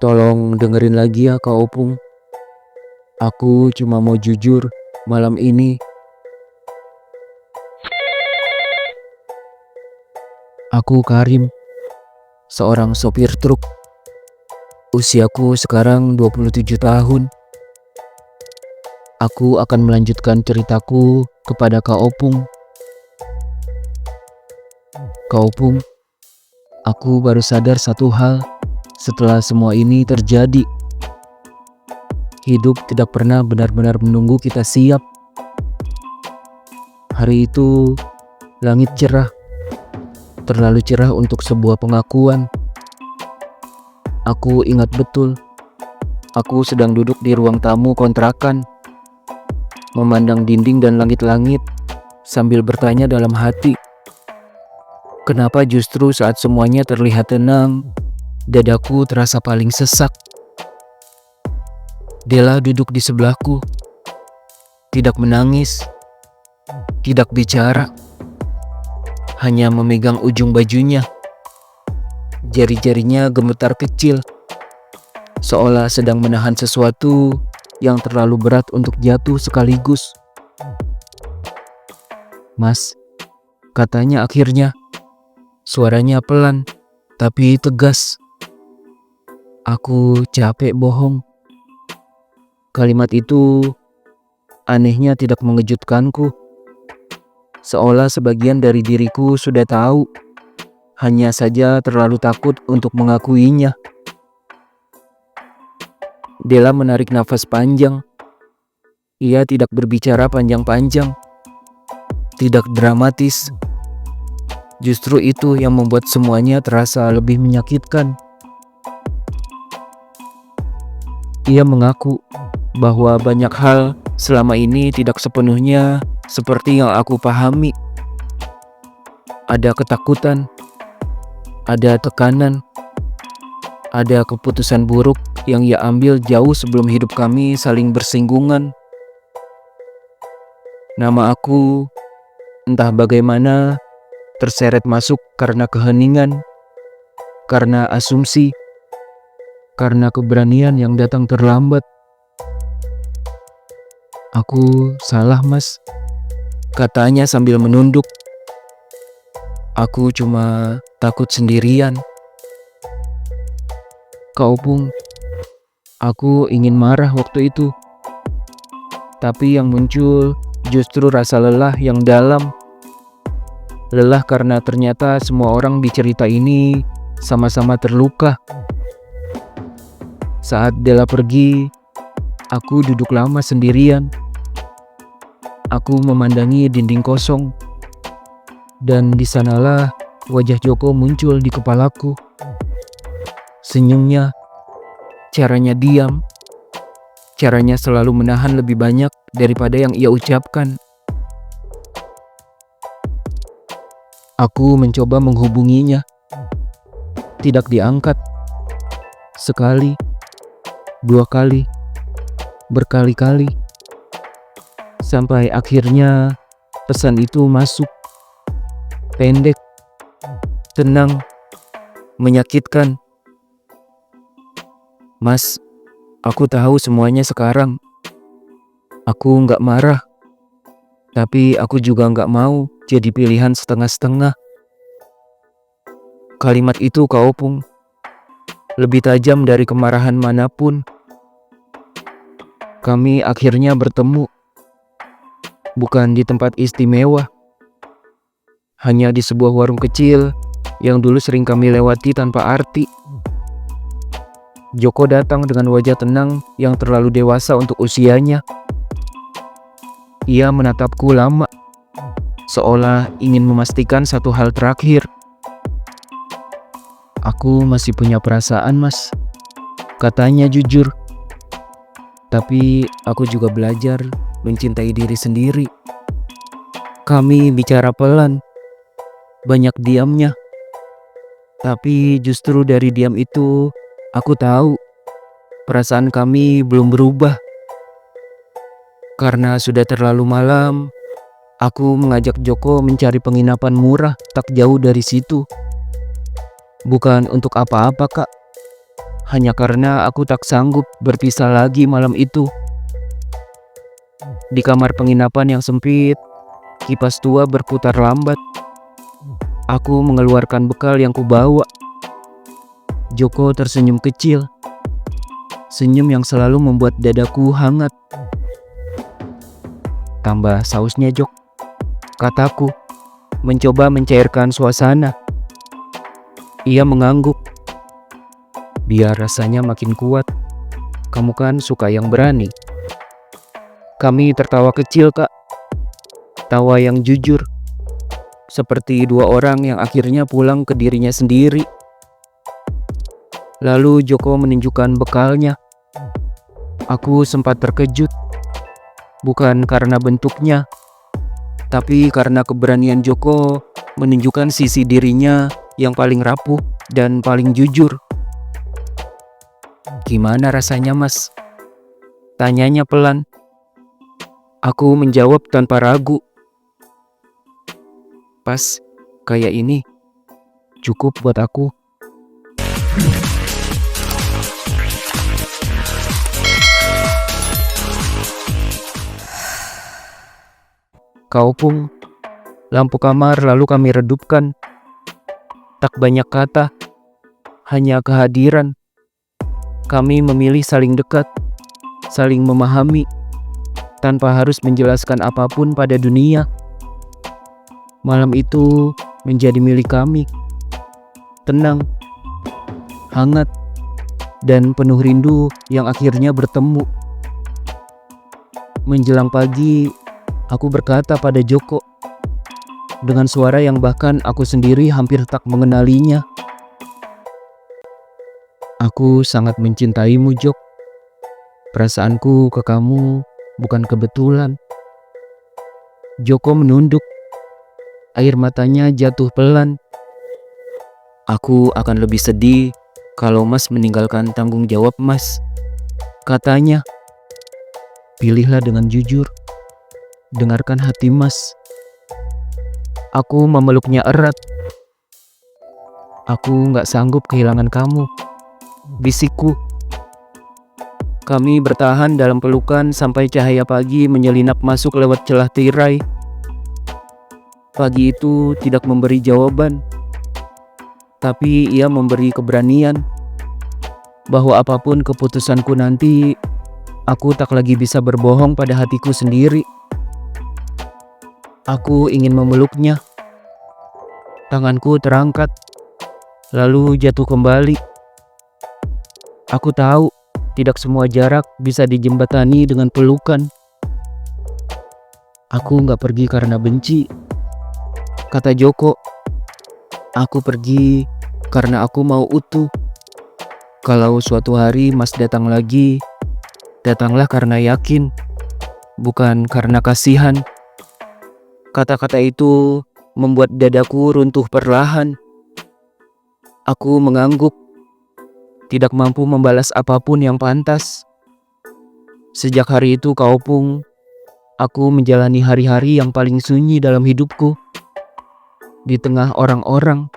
Tolong dengerin lagi ya Kak Opung. Aku cuma mau jujur, malam ini aku Karim, seorang sopir truk. Usiaku sekarang 27 tahun. Aku akan melanjutkan ceritaku kepada Kak Opung. Kak Opung, aku baru sadar satu hal setelah semua ini terjadi. Hidup tidak pernah benar-benar menunggu kita siap. Hari itu, langit cerah. Terlalu cerah untuk sebuah pengakuan. Aku ingat betul, aku sedang duduk di ruang tamu kontrakan, memandang dinding dan langit-langit, sambil bertanya dalam hati, kenapa justru saat semuanya terlihat tenang, dadaku terasa paling sesak. Della duduk di sebelahku, tidak menangis, tidak bicara, hanya memegang ujung bajunya. Jari-jarinya gemetar kecil, seolah sedang menahan sesuatu yang terlalu berat untuk jatuh sekaligus. Mas, katanya akhirnya. Suaranya pelan, tapi tegas. Aku capek bohong. Kalimat itu anehnya tidak mengejutkanku. Seolah sebagian dari diriku sudah tahu, hanya saja terlalu takut untuk mengakuinya. Della menarik nafas panjang. Ia tidak berbicara panjang-panjang, tidak dramatis. Justru itu yang membuat semuanya terasa lebih menyakitkan. Ia mengaku bahwa banyak hal selama ini tidak sepenuhnya seperti yang aku pahami. Ada ketakutan, ada tekanan, ada keputusan buruk yang ia ambil jauh sebelum hidup kami saling bersinggungan. Nama aku, entah bagaimana, terseret masuk karena keheningan, karena asumsi, karena keberanian yang datang terlambat. Aku salah, Mas, katanya sambil menunduk. Aku cuma takut sendirian. Kak Opung, aku ingin marah waktu itu. Tapi yang muncul justru rasa lelah yang dalam. Lelah karena ternyata semua orang di cerita ini sama-sama terluka. Saat Della pergi, aku duduk lama sendirian. Aku memandangi dinding kosong, dan di sanalah wajah Joko muncul di kepalaku. Senyumnya, caranya diam, caranya selalu menahan lebih banyak daripada yang ia ucapkan. Aku mencoba menghubunginya, tidak diangkat. Sekali, dua kali, berkali-kali. Sampai akhirnya pesan itu masuk. Pendek, tenang, menyakitkan. Mas, aku tahu semuanya sekarang. Aku nggak marah, tapi aku juga nggak mau jadi pilihan setengah-setengah. Kalimat itu, Kak Opung, lebih tajam dari kemarahan manapun. Kami akhirnya bertemu. Bukan di tempat istimewa, hanya di sebuah warung kecil yang dulu sering kami lewati tanpa arti. Joko datang dengan wajah tenang yang terlalu dewasa untuk usianya. Ia menatapku lama, seolah ingin memastikan satu hal terakhir. Aku masih punya perasaan, Mas, katanya jujur. Tapi aku juga belajar mencintai diri sendiri. Kami bicara pelan, banyak diamnya. Tapi justru dari diam itu, aku tahu perasaan kami belum berubah. Karena sudah terlalu malam, aku mengajak Joko mencari penginapan murah tak jauh dari situ. Bukan untuk apa-apa, Kak. hanya karena aku tak sanggup berpisah lagi malam itu. Di kamar penginapan yang sempit, kipas tua berputar lambat. Aku mengeluarkan bekal yang kubawa. Joko tersenyum kecil. Senyum yang selalu membuat dadaku hangat. "Tambah sausnya, Jok," kataku, mencoba mencairkan suasana. Ia mengangguk. "Biar rasanya makin kuat. Kamu kan suka yang berani." Kami tertawa kecil, Kak. Tawa yang jujur. Seperti dua orang yang akhirnya pulang ke dirinya sendiri. Lalu Joko menunjukkan bekalnya. Aku sempat terkejut. Bukan karena bentuknya, tapi karena keberanian Joko menunjukkan sisi dirinya yang paling rapuh dan paling jujur. "Gimana rasanya, Mas?" tanyanya pelan. Aku menjawab tanpa ragu. "Pas, kayak ini. Cukup buat aku." Kaupung, lampu kamar lalu kami redupkan. Tak banyak kata, hanya kehadiran. Kami memilih saling dekat, saling memahami, tanpa harus menjelaskan apapun pada dunia. Malam itu menjadi milik kami. Tenang, hangat, dan penuh rindu yang akhirnya bertemu. Menjelang pagi, aku berkata pada Joko, dengan suara yang bahkan aku sendiri hampir tak mengenalinya. "Aku sangat mencintaimu, Jok. Perasaanku ke kamu bukan kebetulan." Joko menunduk. Air matanya jatuh pelan. "Aku akan lebih sedih kalau Mas meninggalkan tanggung jawab Mas," katanya. "Pilihlah dengan jujur. Dengarkan hati Mas." Aku memeluknya erat. "Aku gak sanggup kehilangan kamu," bisikku. Kami bertahan dalam pelukan sampai cahaya pagi menyelinap masuk lewat celah tirai. Pagi itu tidak memberi jawaban, tapi ia memberi keberanian bahwa apapun keputusanku nanti, aku tak lagi bisa berbohong pada hatiku sendiri. Aku ingin memeluknya. Tanganku terangkat, lalu jatuh kembali. Aku tahu tidak semua jarak bisa dijembatani dengan pelukan. "Aku gak pergi karena benci," kata Joko. "Aku pergi karena aku mau utuh. Kalau suatu hari Mas datang lagi, datanglah karena yakin, bukan karena kasihan." Kata-kata itu membuat dadaku runtuh perlahan. Aku mengangguk, tidak mampu membalas apapun yang pantas. Sejak hari itu, Kaupung, aku menjalani hari-hari yang paling sunyi dalam hidupku. Di tengah orang-orang,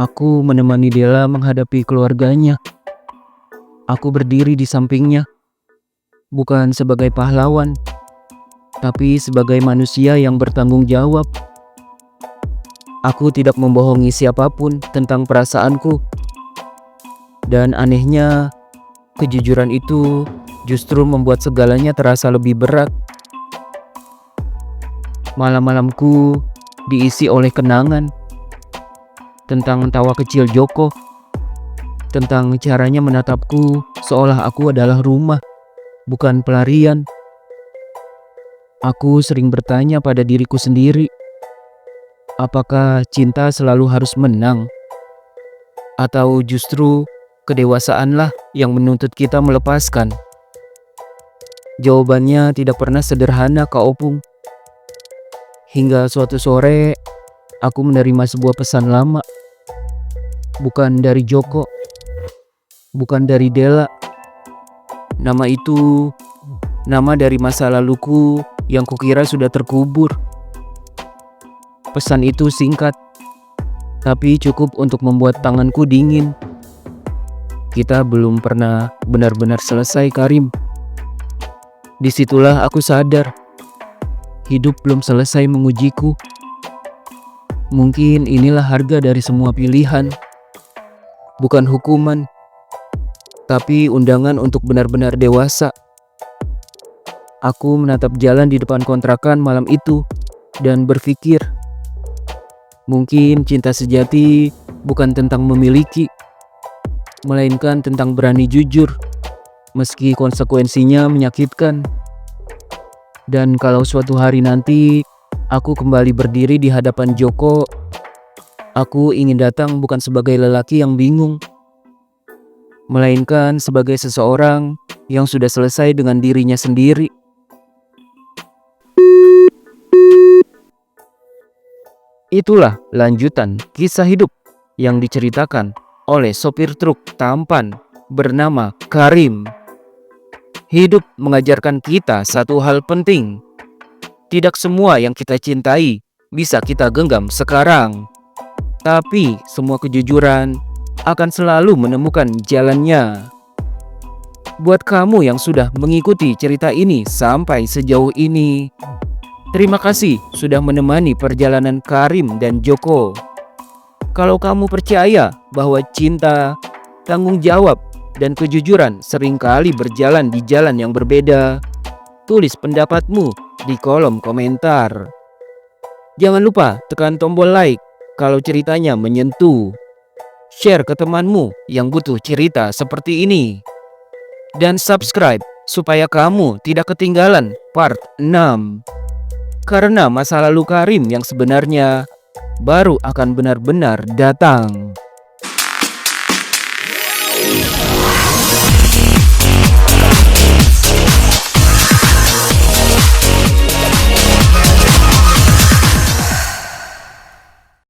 aku menemani Della menghadapi keluarganya. Aku berdiri di sampingnya, bukan sebagai pahlawan, tapi sebagai manusia yang bertanggung jawab. Aku tidak membohongi siapapun tentang perasaanku. Dan anehnya, kejujuran itu justru membuat segalanya terasa lebih berat. Malam-malamku diisi oleh kenangan tentang tawa kecil Joko, tentang caranya menatapku seolah aku adalah rumah, bukan pelarian. Aku sering bertanya pada diriku sendiri, apakah cinta selalu harus menang? Atau justru kedewasaanlah yang menuntut kita melepaskan? Jawabannya tidak pernah sederhana, Kak Opung. Hingga suatu sore, aku menerima sebuah pesan lama. Bukan dari Joko, bukan dari Della. Nama itu, nama dari masa laluku yang kukira sudah terkubur. Pesan itu singkat, tapi cukup untuk membuat tanganku dingin. kita belum pernah benar-benar selesai, Karim. Disitulah aku sadar, hidup belum selesai mengujiku. Mungkin inilah harga dari semua pilihan. Bukan hukuman, tapi undangan untuk benar-benar dewasa. Aku menatap jalan di depan kontrakan malam itu dan berpikir, mungkin cinta sejati bukan tentang memiliki, melainkan tentang berani jujur, meski konsekuensinya menyakitkan. Dan kalau suatu hari nanti aku kembali berdiri di hadapan Joko, aku ingin datang bukan sebagai lelaki yang bingung, melainkan sebagai seseorang yang sudah selesai dengan dirinya sendiri. Itulah lanjutan kisah hidup yang diceritakan oleh sopir truk tampan bernama Karim. Hidup mengajarkan kita satu hal penting. Tidak semua yang kita cintai bisa kita genggam sekarang. Tapi semua kejujuran akan selalu menemukan jalannya. Buat kamu yang sudah mengikuti cerita ini sampai sejauh ini, terima kasih sudah menemani perjalanan Karim dan Joko. Kalau kamu percaya bahwa cinta, tanggung jawab, dan kejujuran seringkali berjalan di jalan yang berbeda, tulis pendapatmu di kolom komentar. Jangan lupa tekan tombol like kalau ceritanya menyentuh. Share ke temanmu yang butuh cerita seperti ini. Dan subscribe supaya kamu tidak ketinggalan part 6. Karena masa lalu Karim yang sebenarnya baru akan benar-benar datang.